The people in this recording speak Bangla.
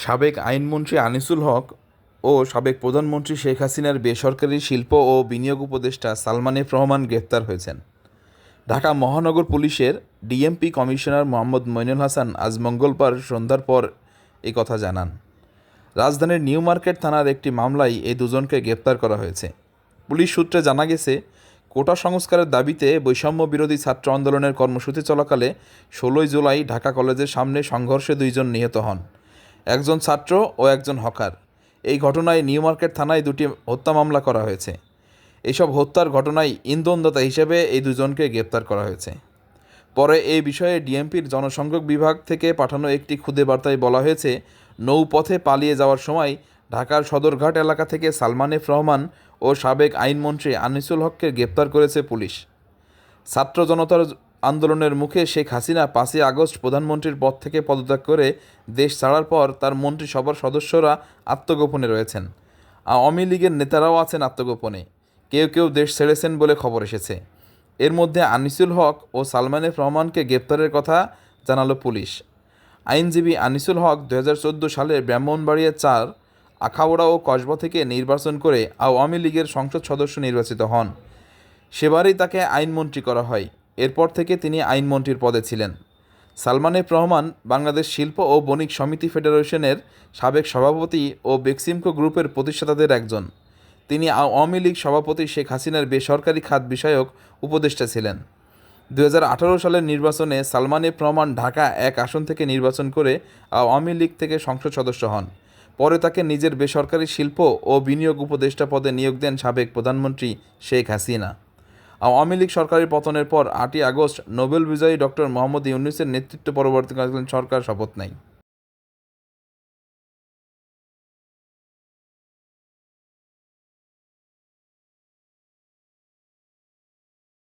সাবেক আইনমন্ত্রী আনিসুল হক ও সাবেক প্রধানমন্ত্রী শেখ হাসিনার বেসরকারি শিল্প ও বিনিয়োগ উপদেষ্টা সালমান এফ রহমান গ্রেপ্তার হয়েছেন। ঢাকা মহানগর পুলিশের ডিএমপি কমিশনার মোহাম্মদ মইনুল হাসান আজ মঙ্গলবার সন্ধ্যার পর এই কথা জানান। রাজধানীর নিউ মার্কেট থানার একটি মামলায় এই দুজনকে গ্রেপ্তার করা হয়েছে। পুলিশ সূত্রে জানা গেছে, কোটা সংস্কারের দাবিতে বৈষম্য বিরোধী ছাত্র আন্দোলনের কর্মসূচি চলাকালে ১৬ জুলাই ঢাকা কলেজের সামনে সংঘর্ষে ২ জন নিহত হন, একজন ছাত্র ও একজন হকার। এই ঘটনায় নিউ মার্কেট থানায় ২টি হত্যা মামলা করা হয়েছে। এসব হত্যার ঘটনায় ইন্ধনদাতা হিসেবে এই দুজনকে গ্রেপ্তার করা হয়েছে। পরে এই বিষয়ে ডিএমপির জনসংযোগ বিভাগ থেকে পাঠানো একটি খুদে বার্তায় বলা হয়েছে, নৌপথে পালিয়ে যাওয়ার সময় ঢাকার সদরঘাট এলাকা থেকে সালমান এফ রহমান ও সাবেক আইনমন্ত্রী আনিসুল হককে গ্রেপ্তার করেছে পুলিশ। ছাত্র জনতার আন্দোলনের মুখে শেখ হাসিনা ৫ই আগস্ট প্রধানমন্ত্রীর পদ থেকে পদত্যাগ করে দেশ ছাড়ার পর তার মন্ত্রিসভার সদস্যরা আত্মগোপনে রয়েছেন। আওয়ামী লীগের নেতারাও আছেন আত্মগোপনে। কেউ কেউ দেশ ছেড়েছেন বলে খবর এসেছে। এর মধ্যে আনিসুল হক ও সালমান এফ রহমানকে গ্রেপ্তারের কথা জানালো পুলিশ। আইনজীবী আনিসুল হক ২০১৪ সালে ব্রাহ্মণবাড়িয়া ৪, আখাউড়া ও কসবা থেকে নির্বাচন করে আওয়ামী লীগের সংসদ সদস্য নির্বাচিত হন। সেবারই তাকে আইনমন্ত্রী করা হয়। এরপর থেকে তিনি আইনমন্ত্রীর পদে ছিলেন। সালমান এফ রহমান বাংলাদেশ শিল্প ও বণিক সমিতি ফেডারেশনের সাবেক সভাপতি ও বেক্সিমকো গ্রুপের প্রতিষ্ঠাতাদের একজন। তিনি আওয়ামী লীগ সভাপতি শেখ হাসিনার বেসরকারি খাত বিষয়ক উপদেষ্টা ছিলেন। ২০১৮ সালের নির্বাচনে সালমান এফ রহমান ঢাকা ১ আসন থেকে নির্বাচন করে আওয়ামী লীগ থেকে সংসদ সদস্য হন। পরে তাকে নিজের বেসরকারি শিল্প ও বিনিয়োগ উপদেষ্টা পদে নিয়োগ দেন সাবেক প্রধানমন্ত্রী শেখ হাসিনা। আওয়ামী লীগ সরকারের পতনের পর ৮ই আগস্ট নোবেল বিজয়ী ডক্টর মোহাম্মদ ইউনূসের নেতৃত্বে পরবর্তীকালীন সরকার শপথ নেয়।